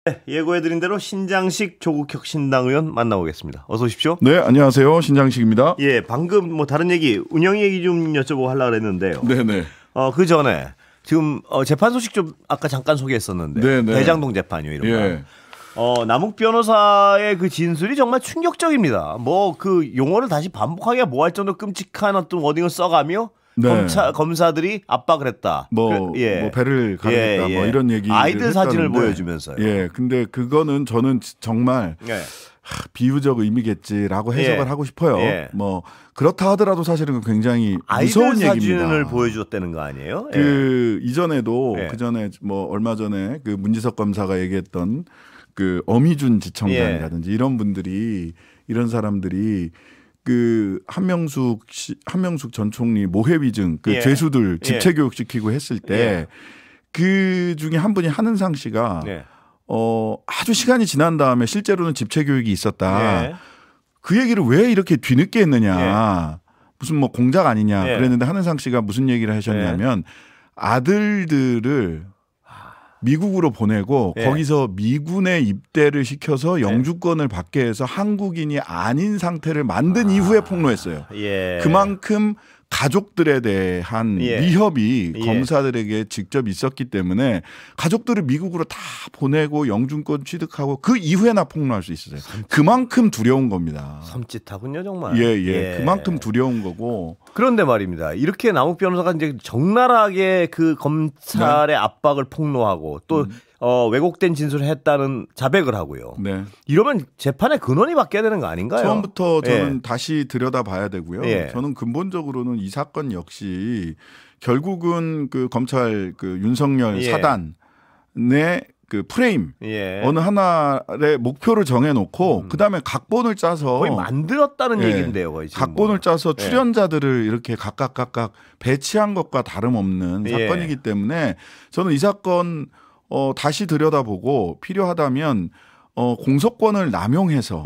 네, 예고해드린 대로 신장식 조국혁 신당 의원 만나보겠습니다. 어서 오십시오. 네, 안녕하세요. 신장식입니다. 예, 방금 뭐 다른 얘기, 운영 얘기 좀 여쭤보고 하려고 했는데요. 네네. 그 전에 지금 재판 소식 좀 아까 잠깐 소개했었는데 네네. 대장동 재판이요, 이런 예. 거. 남욱 변호사의 그 진술이 정말 충격적입니다. 뭐 그 용어를 다시 반복하기가 뭐할 정도로 끔찍한 어떤 워딩을 써가며 네. 검사들이 압박을 했다. 뭐 배를 가르겠다. 뭐 이런 얘기. 아이들 사진을 보여주면서요. 예, 근데 그거는 저는 정말 비유적 의미겠지라고 해석을 하고 싶어요. 뭐 그렇다 하더라도 사실은 굉장히 무서운 얘기입니다. 아이들 사진을 보여줬다는 거 아니에요? 이전에도 그 전에 뭐 얼마 전에 그 문지석 검사가 얘기했던 그 어미준 지청장이라든지 이런 분들이, 이런 사람들이 그 한명숙 전 총리 모해 위증 그 죄수들 집체 교육시키고 했을 때 그 중에 한 분이 한은상 씨가 아주 시간이 지난 다음에 실제로는 집체 교육이 있었다. 그 얘기를 왜 이렇게 뒤늦게 했느냐. 무슨 뭐 공작 아니냐. 그랬는데 한은상 씨가 무슨 얘기를 하셨냐면 아들들을 미국으로 보내고 거기서 미군에 입대를 시켜서 영주권을 받게 해서 한국인이 아닌 상태를 만든 이후에 폭로했어요. 그만큼 가족들에 대한 위협이 검사들에게 직접 있었기 때문에 가족들을 미국으로 다 보내고 영주권 취득하고 그 이후에나 폭로할 수 있었어요. 그만큼 두려운 겁니다. 섬찟하군요, 정말. 그만큼 두려운 거고. 그런데 말입니다. 이렇게 남욱 변호사가 이제 적나라하게 그 검찰의 압박을 폭로하고 또 왜곡된 진술을 했다는 자백을 하고요. 이러면 재판의 근원이 바뀌어야 되는 거 아닌가요? 처음부터 저는 다시 들여다봐야 되고요. 저는 근본적으로는 이 사건 역시 결국은 그 검찰 그 윤석열 사단의 그 프레임 어느 하나의 목표를 정해놓고 그다음에 각본을 짜서 거의 만들었다는 얘기인데요. 거의 지금 각본을 짜서 출연자들을 이렇게 각각 배치한 것과 다름없는 사건이기 때문에 저는 이 사건 다시 들여다보고 필요하다면 공소권을 남용해서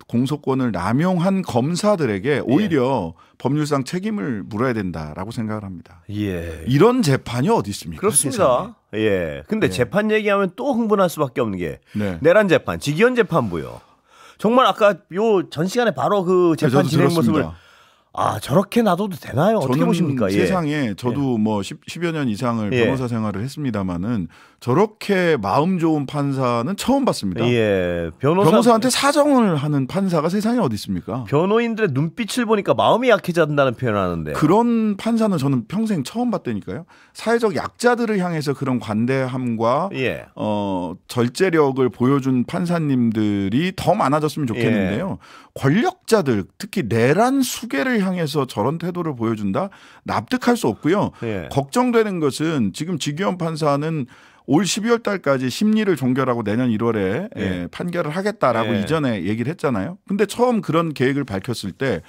공소권을 남용한 검사들에게 오히려 법률상 책임을 물어야 된다라고 생각을 합니다. 이런 재판이 어디 있습니까? 그렇습니다. 근데 재판 얘기하면 또 흥분할 수밖에 없는 게 내란 재판, 직위원 재판부요. 정말 아까 요 전 시간에 바로 그 재판 진행 모습을 저렇게 놔둬도 되나요? 어떻게 보십니까? 세상에 저도 뭐 10여 년 이상을 변호사 생활을 했습니다마는 저렇게 마음 좋은 판사는 처음 봤습니다. 변호사한테 사정을 하는 판사가 세상에 어디 있습니까? 변호인들의 눈빛을 보니까 마음이 약해진다는 표현을 하는데 그런 판사는 저는 평생 처음 봤다니까요. 사회적 약자들을 향해서 그런 관대함과 절제력을 보여준 판사님들이 더 많아졌으면 좋겠는데요. 권력자들, 특히 내란 수괴를 향해서 저런 태도를 보여준다? 납득할 수 없고요. 걱정되는 것은 지금 직위원 판사는 올 12월 달까지 심리를 종결하고 내년 1월에 판결을 하겠다라고 이전에 얘기를 했잖아요. 근데 처음 그런 계획을 밝혔을 때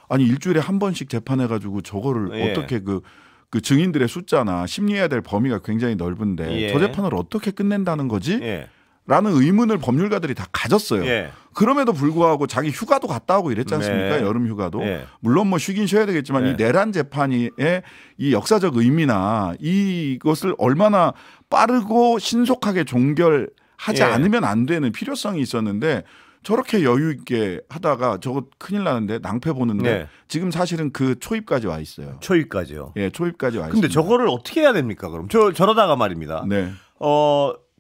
아니 일주일에 한 번씩 재판해가지고 저거를 어떻게 그 증인들의 숫자나 심리해야 될 범위가 굉장히 넓은데 저 재판을 어떻게 끝낸다는 거지? 라는 의문을 법률가들이 다 가졌어요. 그럼에도 불구하고 자기 휴가도 갔다 오고 이랬지 않습니까? 여름 휴가도. 물론 뭐 쉬긴 쉬어야 되겠지만 이 내란 재판의 이 역사적 의미나 이것을 얼마나 빠르고 신속하게 종결하지 않으면 안 되는 필요성이 있었는데 저렇게 여유 있게 하다가 저거 큰일 나는데 낭패 보는데 지금 사실은 그 초입까지 와 있어요. 초입까지요? 초입까지 와 있어요. 근데 저거를 어떻게 해야 됩니까? 그럼 저러다가 말입니다.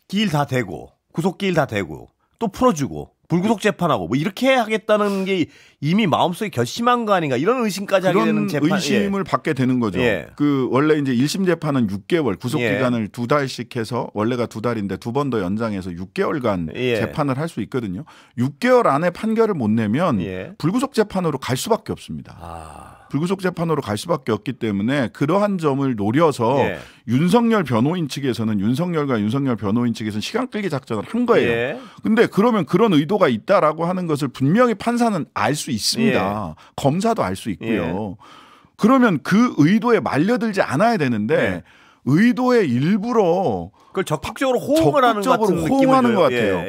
기일 다 되고 구속기일 다 되고 또 풀어주고 불구속 재판하고 뭐 이렇게 하겠다는 게 이미 마음속에 결심한 거 아닌가 이런 의심까지 하게 되는 재판. 의심을 받게 되는 거죠. 그 원래 이제 1심 재판은 6개월 구속 기간을 2달씩 해서 원래가 2달인데 2번 더 연장해서 6개월간 재판을 할 수 있거든요. 6개월 안에 판결을 못 내면 불구속 재판으로 갈 수밖에 없습니다. 불구속 재판으로 갈 수밖에 없기 때문에 그러한 점을 노려서 윤석열 변호인 측에서는 윤석열 변호인 측에서는 시간 끌기 작전을 한 거예요. 근데 그러면 그런 의도가 있다라고 하는 것을 분명히 판사는 알 수 있습니다. 검사도 알 수 있고요. 그러면 그 의도에 말려들지 않아야 되는데 의도의 일부러 그걸 적극적으로 호응을 하는 것 같은 호응하는 것 같아요.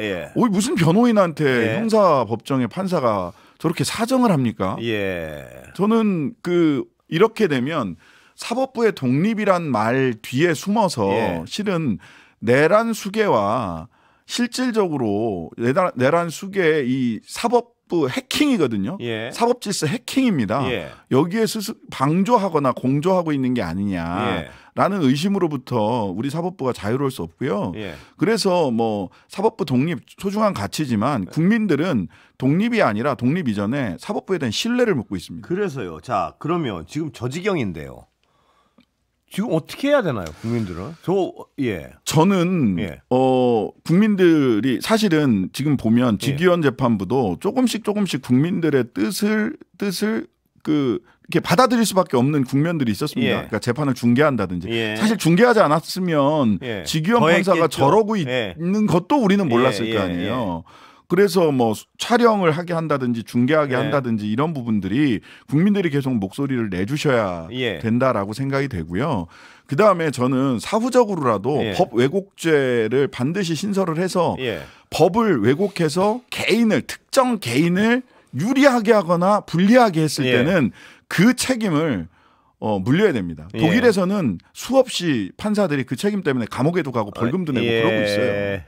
무슨 변호인한테 형사법정의 판사가 저렇게 사정을 합니까? 저는 이렇게 되면 사법부의 독립이란 말 뒤에 숨어서 실은 내란 수괴와 실질적으로 내란 수계의 이 사법부 해킹이거든요. 예. 사법질서 해킹입니다. 예. 여기에 방조하거나 공조하고 있는 게 아니냐라는 예. 의심으로부터 우리 사법부가 자유로울 수 없고요. 예. 그래서 뭐 사법부 독립 소중한 가치지만 국민들은 독립이 아니라 독립 이전에 사법부에 대한 신뢰를 묻고 있습니다. 그래서요. 자, 그러면 지금 저 지경인데요. 지금 어떻게 해야 되나요, 국민들은? 저는 국민들이 사실은 지금 보면 직위원 재판부도 조금씩 국민들의 뜻을 이렇게 받아들일 수밖에 없는 국면들이 있었습니다. 그러니까 재판을 중계한다든지 사실 중계하지 않았으면 직위원 판사가 저러고 있는 것도 우리는 몰랐을 거 아니에요. 그래서 뭐 촬영을 하게 한다든지 중계하게 한다든지 이런 부분들이 국민들이 계속 목소리를 내주셔야 된다라고 생각이 되고요. 그다음에 저는 사후적으로라도 법 왜곡죄를 반드시 신설을 해서 법을 왜곡해서 특정 개인을 유리하게 하거나 불리하게 했을 때는 그 책임을 물려야 됩니다. 독일에서는 수없이 판사들이 그 책임 때문에 감옥에도 가고 벌금도 내고 그러고 있어요.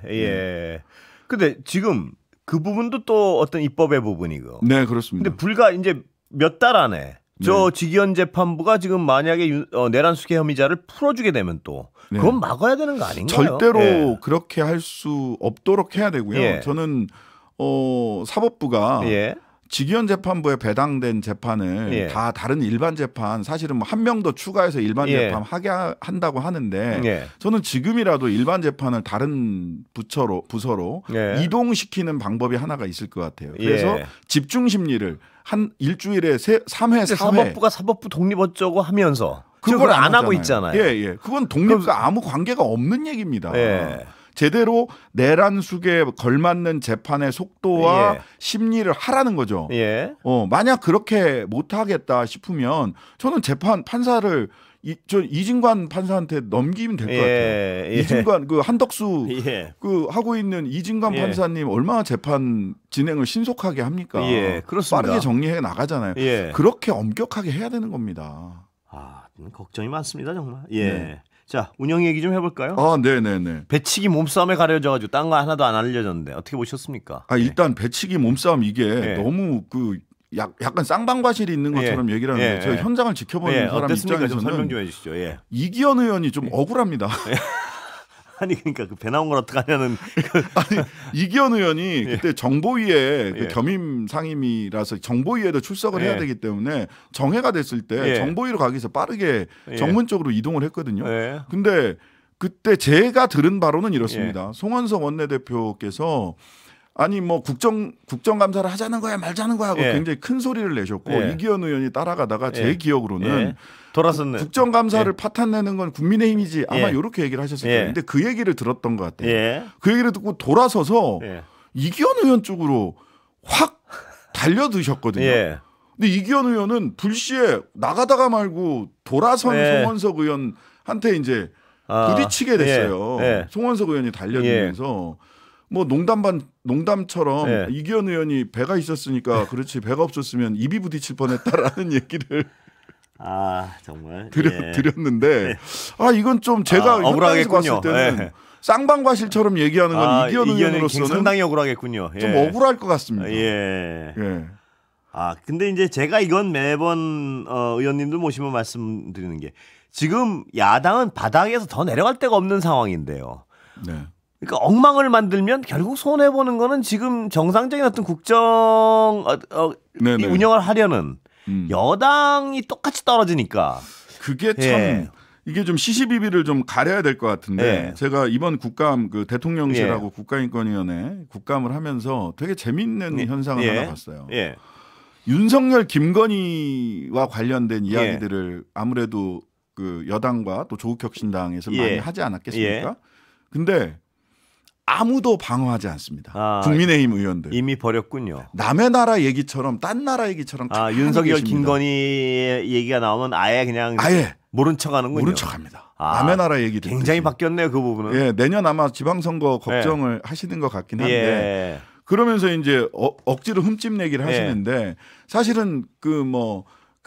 근데 지금 그 부분도 또 어떤 입법의 부분이고. 네, 그렇습니다. 근데 불과 이제 몇 달 안에 저 직위원 재판부가 지금 만약에 내란 수계 혐의자를 풀어주게 되면 또 그건 막아야 되는 거 아닌가요? 절대로 그렇게 할 수 없도록 해야 되고요. 저는 사법부가 직위원 재판부에 배당된 재판을 다 다른 일반 재판 사실은 뭐 한 명 더 추가해서 일반 재판 하게 한다고 하는데 저는 지금이라도 일반 재판을 다른 부서로 이동시키는 방법이 하나가 있을 것 같아요. 그래서 집중 심리를 한 일주일에 3회, 4회 사법부가 사법부 독립 어쩌고 하면서 그걸 안 하고 있잖아요. 그건 독립과 아무 관계가 없는 얘기입니다. 제대로 내란 수계에 걸맞는 재판의 속도와 심리를 하라는 거죠. 만약 그렇게 못하겠다 싶으면 저는 판사를 이진관 판사한테 넘기면 될 것 같아요. 이진관 한덕수 하고 있는 이진관 판사님 얼마나 재판 진행을 신속하게 합니까? 그렇습니다. 빠르게 정리해 나가잖아요. 그렇게 엄격하게 해야 되는 겁니다. 걱정이 많습니다, 정말. 자, 운영 얘기 좀 해볼까요? 네네네. 배치기 몸싸움에 가려져가지고 딴 거 하나도 안 알려졌는데 어떻게 보셨습니까? 일단 배치기 몸싸움 이게 너무 약간 쌍방과실이 있는 것처럼 얘기를 하는데 제가 현장을 지켜보는 사람 입장에서는 좀 설명 좀 해주시죠. 이기현 의원이 좀 억울합니다. 아니 그러니까 그 배 나온 걸 어떡하냐는 이기현 의원이 그때 정보위에 겸임 상임이라서 정보위에도 출석을 해야 되기 때문에 정회가 됐을 때 정보위로 가기 위해서 빠르게 정문 쪽으로 이동을 했거든요. 근데 그때 제가 들은 바로는 이렇습니다. 송원석 원내대표께서 아니 뭐 국정감사를 하자는 거야 말자는 거야 하고 굉장히 큰 소리를 내셨고 이기현 의원이 따라가다가 제 기억으로는 돌아섰네. 국정감사를 파탄내는 건 국민의힘이지 아마 이렇게 얘기를 하셨을 거예요. 근데 그 얘기를 들었던 것 같아요. 그 얘기를 듣고 돌아서서 이기현 의원 쪽으로 확 달려드셨거든요. 근데 이기현 의원은 불시에 나가다가 말고 돌아선 송원석 의원한테 이제 부딪히게 됐어요. 송원석 의원이 달려들면서 뭐 농담처럼 이기현 의원이 배가 있었으니까 그렇지 배가 없었으면 입이 부딪힐 뻔했다라는 얘기를 정말 드렸는데 이건 좀 제가 현장에서 봤을 때는 쌍방과실처럼 얘기하는 건 이기현 의원으로서는 상당히 억울하겠군요. 좀 억울할 것 같습니다. 근데 이제 제가 이건 매번 의원님들 모시면 말씀드리는 게 지금 야당은 바닥에서 더 내려갈 데가 없는 상황인데요. 그러니까 엉망을 만들면 결국 손해 보는 거는 지금 정상적인 어떤 국정 운영을 하려는 여당이 똑같이 떨어지니까 그게 참 이게 좀 시시비비를 좀 가려야 될 것 같은데 제가 이번 국감 대통령실하고 국가인권위원회 국감을 하면서 되게 재밌는 현상을 하나 봤어요. 윤석열 김건희와 관련된 이야기들을 아무래도 그 여당과 또 조국혁신당에서 많이 하지 않았겠습니까? 근데 아무도 방어하지 않습니다. 국민의힘 의원들 이미 버렸군요. 남의 나라 얘기처럼 딴 나라 얘기처럼 윤석열 김건희 얘기가 나오면 아예 모른 척하는군요. 모른 척합니다. 남의 나라 얘기 굉장히 바뀌었네요, 그 부분은. 내년 아마 지방선거 걱정을 하시는 것 같긴 한데 그러면서 이제 억지로 흠집 내기를 하시는데 사실은 그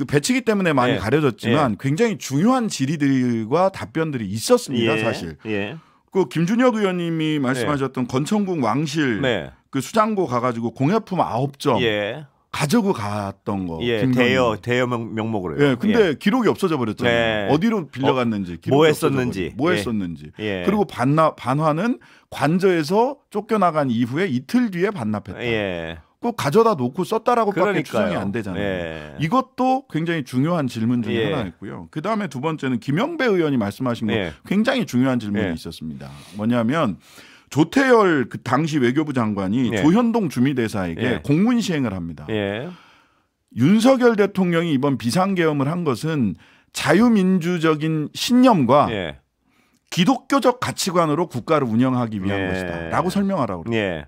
배치기 때문에 많이 가려졌지만 굉장히 중요한 질의들과 답변들이 있었습니다, 사실. 그 김준혁 의원님이 말씀하셨던 건천궁 왕실 그 수장고 가가지고 공예품 9점 가지고 갔던 거. 대여 명목으로. 예, 근데 기록이 없어져 버렸잖아요. 어디로 빌려갔는지, 뭐 했었는지, 그리고 반환은 관저에서 쫓겨나간 이후에 이틀 뒤에 반납했다. 꼭 가져다 놓고 썼다라고밖에 추정이 안 되잖아요. 이것도 굉장히 중요한 질문 중에 하나였고요. 그 다음에 두 번째는 김영배 의원이 말씀하신 거 굉장히 중요한 질문이 있었습니다. 뭐냐면 조태열 그 당시 외교부 장관이 조현동 주미대사에게 공문 시행을 합니다. 윤석열 대통령이 이번 비상계엄을 한 것은 자유민주적인 신념과 기독교적 가치관으로 국가를 운영하기 위한 것이다 라고 설명하라고 그래요.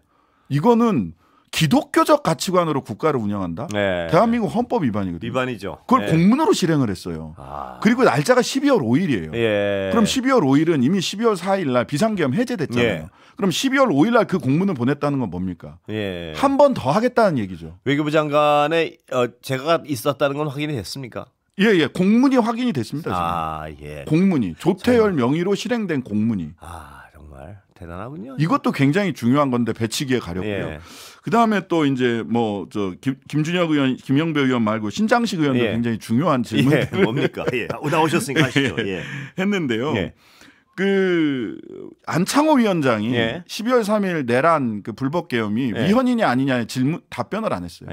이거는 기독교적 가치관으로 국가를 운영한다? 대한민국 헌법 위반이거든요. 위반이죠. 그걸 공문으로 실행을 했어요. 그리고 날짜가 12월 5일이에요. 그럼 12월 5일은 이미 12월 4일 날 비상계엄 해제됐잖아요. 그럼 12월 5일 날 그 공문을 보냈다는 건 뭡니까? 한 번 더 하겠다는 얘기죠. 외교부 장관의 제가 있었다는 건 확인이 됐습니까? 예. 공문이 확인이 됐습니다. 공문이. 조태열 명의로 실행된 공문이. 정말 대단하군요. 이것도 굉장히 중요한 건데 배치기에 가렸고요. 그다음에 또 이제 뭐 저 김준혁 의원, 김영배 의원 말고 신장식 의원도 굉장히 중요한 질문을 뭡니까? 나오셨으니까 하시죠. 했는데요. 그 안창호 위원장이 12월 3일 내란 그 불법 계엄이 위헌이냐 아니냐의 답변을 안 했어요.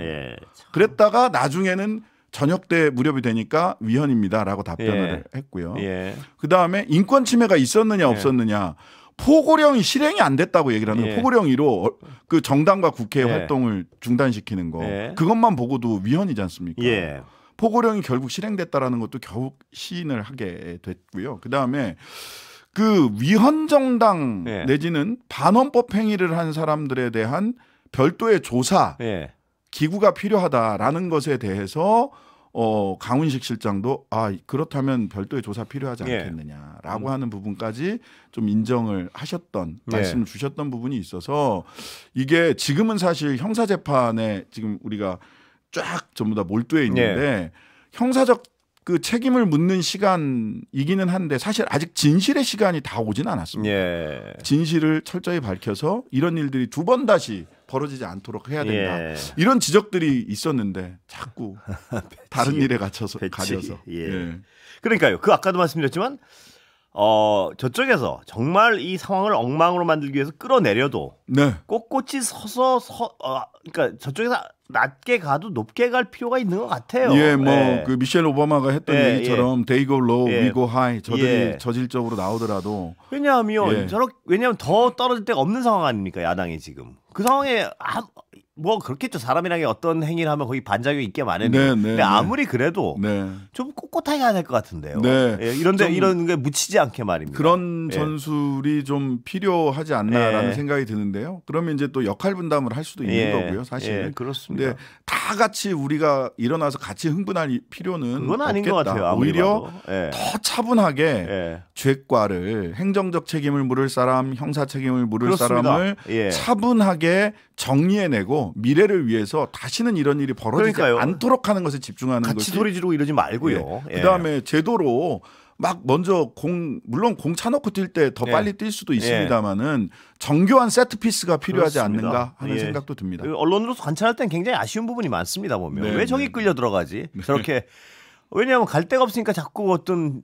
그랬다가 나중에는 저녁 때 무렵이 되니까 위헌입니다라고 답변을 했고요. 그다음에 인권 침해가 있었느냐 없었느냐 포고령이 실행이 안 됐다고 얘기를 하는 거예요. 포고령으로 그 정당과 국회 활동을 중단시키는 거 그것만 보고도 위헌이지 않습니까? 포고령이 결국 실행됐다라는 것도 겨우 시인을 하게 됐고요. 그다음에 그 위헌 정당 내지는 반헌법 행위를 한 사람들에 대한 별도의 조사 기구가 필요하다라는 것에 대해서 강훈식 실장도 그렇다면 별도의 조사 필요하지 않겠느냐라고 하는 부분까지 좀 인정을 하셨던 말씀을 주셨던 부분이 있어서 이게 지금은 사실 형사재판에 지금 우리가 쫙 전부 다 몰두해 있는데 형사적 그 책임을 묻는 시간이기는 한데 사실 아직 진실의 시간이 다 오진 않았습니다. 진실을 철저히 밝혀서 이런 일들이 두 번 다시 벌어지지 않도록 해야 된다. 이런 지적들이 있었는데 자꾸 다른 일에 가려서. 그러니까요. 그 아까도 말씀드렸지만 저쪽에서 정말 이 상황을 엉망으로 만들기 위해서 끌어내려도 꼿꼿이 서서 그러니까 저쪽에서 낮게 가도 높게 갈 필요가 있는 것 같아요. 그 미셸 오바마가 했던 얘기처럼 they go low, we go high. 저들이 저질적으로 나오더라도 왜냐하면 더 떨어질 데가 없는 상황 아닙니까? 야당이 지금 그 상황에 뭐 그렇겠죠. 사람이란 게 어떤 행위를 하면 거기 반작용이 있게 마련이에요. 근데 아무리 그래도 좀 꼿꼿하게 해야 될 것 같은데요. 이런 게 묻히지 않게 말입니다. 그런 전술이 좀 필요하지 않나라는 생각이 드는데요. 그러면 이제 또 역할 분담을 할 수도 있는 거고요. 사실은. 그렇습니다. 근데 다 같이 우리가 일어나서 같이 흥분할 필요는 그건 아닌 없겠다. 것 같아요. 오히려 더 차분하게 죄과를 행정적 책임을 물을 사람, 형사 책임을 물을 그렇습니다. 사람을 차분하게 정리해내고 미래를 위해서 다시는 이런 일이 벌어지지 않도록 하는 것에 집중하는 같이 것이 소리 지르고 이러지 말고요. 그다음에 제도로 막 먼저 물론 공 차놓고 뛸 때 더 빨리 뛸 수도 있습니다만은 정교한 세트 피스가 필요하지 않는가 하는 생각도 듭니다. 언론으로서 관찰할 땐 굉장히 아쉬운 부분이 많습니다. 보면 왜 저기 끌려 들어가지? 저렇게 왜냐하면 갈 데가 없으니까 자꾸 어떤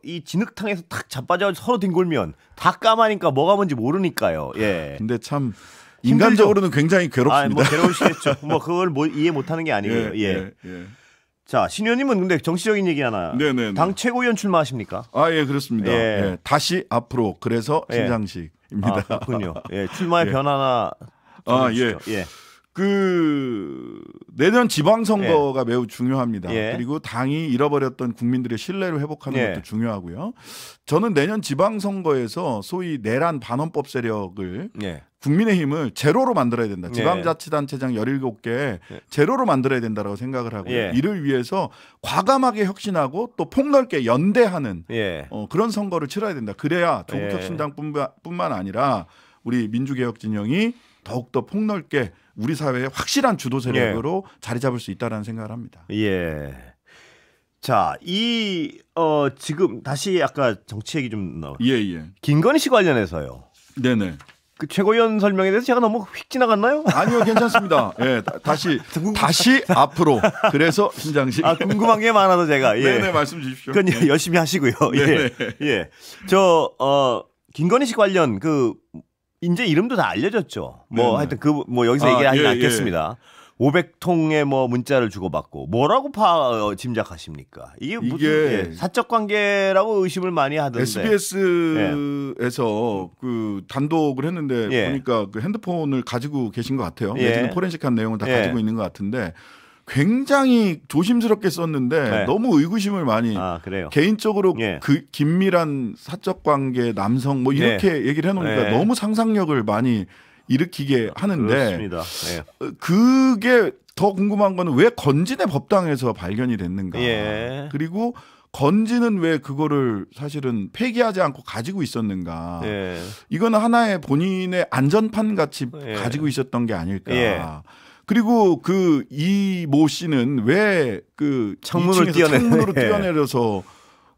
이 진흙탕에서 탁 자빠져 서로 뒹굴면 다 까마니까 뭐가 뭔지 모르니까요. 근데 참 인간적으로는 굉장히 괴롭습니다. 괴로우시겠죠. 그걸 이해 못하는 게 아니고요. 자, 신 의원님은 근데 정치적인 얘기 하나. 당 최고위원 출마하십니까? 그렇습니다. 다시 앞으로 그래서 신장식입니다. 그렇군요. 출마의 변화나. 그 내년 지방선거가 매우 중요합니다. 그리고 당이 잃어버렸던 국민들의 신뢰를 회복하는 것도 중요하고요. 저는 내년 지방선거에서 소위 내란 반헌법 세력을 국민의힘을 제로로 만들어야 된다. 지방자치단체장 17개 제로로 만들어야 된다고 생각을 하고요. 이를 위해서 과감하게 혁신하고 또 폭넓게 연대하는 그런 선거를 치러야 된다. 그래야 조국혁신당뿐만 아니라 우리 민주개혁 진영이 더욱더 폭넓게 우리 사회의 확실한 주도 세력으로 자리 잡을 수 있다는 생각을 합니다. 자, 지금 다시 아까 정치 얘기 좀 나와. 예. 김건희 씨 관련해서요. 네네. 그 최고위원 설명에 대해서 제가 너무 휙 지나갔나요? 아니요, 괜찮습니다. 예, 다시 앞으로. 그래서 신장식. 궁금한 게 많아서 제가. 예. 네네, 말씀 주십시오. 그건 네. 열심히 하시고요. 예. 김건희 씨 관련 이제 이름도 다 알려졌죠. 하여튼 여기서 얘기하지 않겠습니다. 500통의 문자를 주고받고 뭐라고 짐작하십니까? 이게 무슨 사적 관계라고 의심을 많이 하던데. SBS에서 그 단독을 했는데 보니까 그 핸드폰을 가지고 계신 것 같아요. 내지는 포렌식한 내용을 다 가지고 있는 것 같은데 굉장히 조심스럽게 썼는데 너무 의구심을 많이. 그래요? 개인적으로 그 긴밀한 사적 관계 남성 이렇게 얘기를 해놓으니까 너무 상상력을 많이 일으키게 하는데 그렇습니다. 그게 더 궁금한 거는 왜 건진의 법당에서 발견이 됐는가. 그리고 건진은 왜 그거를 사실은 폐기하지 않고 가지고 있었는가. 이거는 하나의 본인의 안전판 같이 가지고 있었던 게 아닐까. 그리고 그 이모 씨는 왜 그 창문으로 뛰어내려서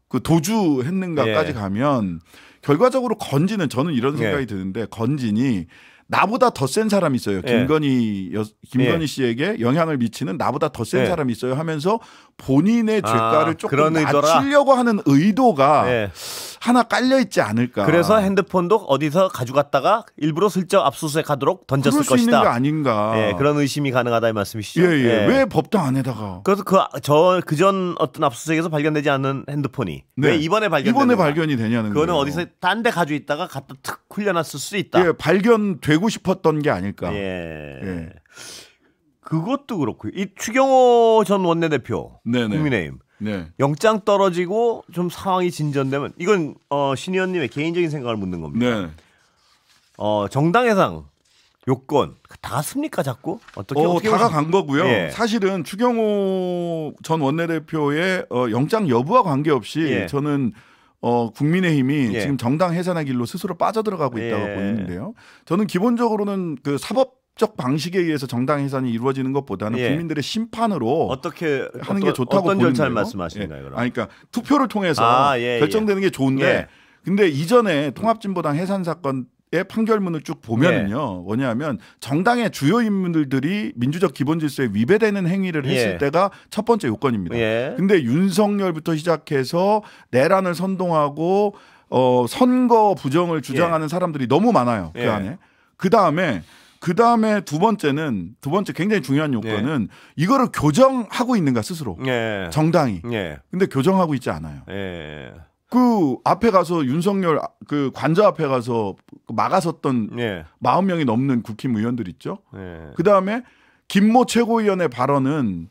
그 도주했는가까지 가면 결과적으로 건진은 저는 이런 생각이 드는데 건진이 나보다 더 센 사람이 있어요. 김건희 씨에게 영향을 미치는 나보다 더 센 사람이 있어요 하면서 본인의 죄가를 조금 낮추려고 하는 의도가 하나 깔려 있지 않을까. 그래서 핸드폰도 어디서 가져갔다가 일부러 슬쩍 압수수색하도록 던졌을 것이다. 있는 게 아닌가. 그런 의심이 가능하다 이 말씀이시죠. 왜 법당 안에다가. 그래서 그전 어떤 압수수색에서 발견되지 않은 핸드폰이 왜 이번에 발견이 되냐는 그거는 거예요. 어디서 딴 데 가지고 있다가 갖다 툭 흘려놨을 수 있다. 발견되고 싶었던 게 아닐까. 그것도 그렇고 이 추경호 전 원내대표 국민의힘 영장 떨어지고 좀 상황이 진전되면 이건 신 의원님의 개인적인 생각을 묻는 겁니다. 정당 해상 요건 닿았습니까 자꾸? 어떻게 다가간 거고요. 사실은 추경호 전 원내대표의 영장 여부와 관계없이 저는 국민의힘이 지금 정당 해산의 길로 스스로 빠져들어가고 있다고 보이는데요. 저는 기본적으로는 그 사법적 방식에 의해서 정당 해산이 이루어지는 것보다는 국민들의 심판으로 어떻게 하는 게 좋다고 보는데요. 어떤 절차를 말씀하시는가요? 그러니까 투표를 통해서 결정되는 게 좋은데 근데 이전에 통합진보당 해산 사건 의 판결문을 쭉 보면은요. 뭐냐면 정당의 주요 인물들이 민주적 기본 질서에 위배되는 행위를 했을 때가 첫 번째 요건입니다. 근데 윤석열부터 시작해서 내란을 선동하고 선거 부정을 주장하는 사람들이 너무 많아요. 그 안에. 그다음에 두 번째 굉장히 중요한 요건은 이거를 교정하고 있는가 스스로. 정당이. 근데 교정하고 있지 않아요. 그 앞에 가서 윤석열 그 관저 앞에 가서 막아섰던 40명이 넘는 국힘 의원들 있죠. 그다음에 김모 최고위원의 발언은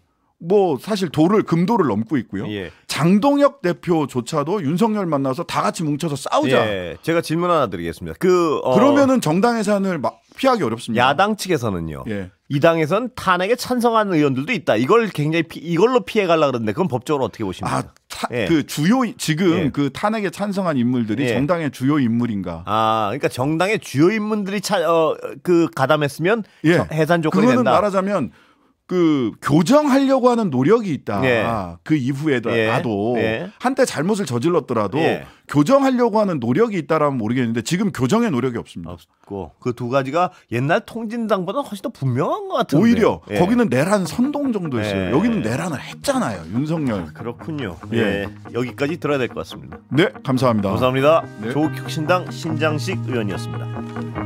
사실 금도를 넘고 있고요. 장동혁 대표조차도 윤석열 만나서 다 같이 뭉쳐서 싸우자. 제가 질문 하나 드리겠습니다. 그러면은 정당 해산을 피하기 어렵습니다. 야당 측에서는요. 이 당에선 탄핵에 찬성하는 의원들도 있다. 이걸로 피해 가려고 그러는데 그건 법적으로 어떻게 보십니까? 그 그 탄핵에 찬성한 인물들이 정당의 주요 인물인가? 그러니까 정당의 주요 인물들이 가담했으면 해산 조건이 그거는 된다. 말하자면 그 교정하려고 하는 노력이 있다. 그 이후에도 한때 잘못을 저질렀더라도 교정하려고 하는 노력이 있다라면 모르겠는데 지금 교정의 노력이 없습니다. 없고 그 두 가지가 옛날 통진당보다 훨씬 더 분명한 것 같은데. 오히려 거기는 내란 선동 정도였어요. 여기는 내란을 했잖아요. 윤석열. 그렇군요. 여기까지 들어야 될 것 같습니다. 네, 감사합니다. 감사합니다. 조국혁신당 신장식 의원이었습니다.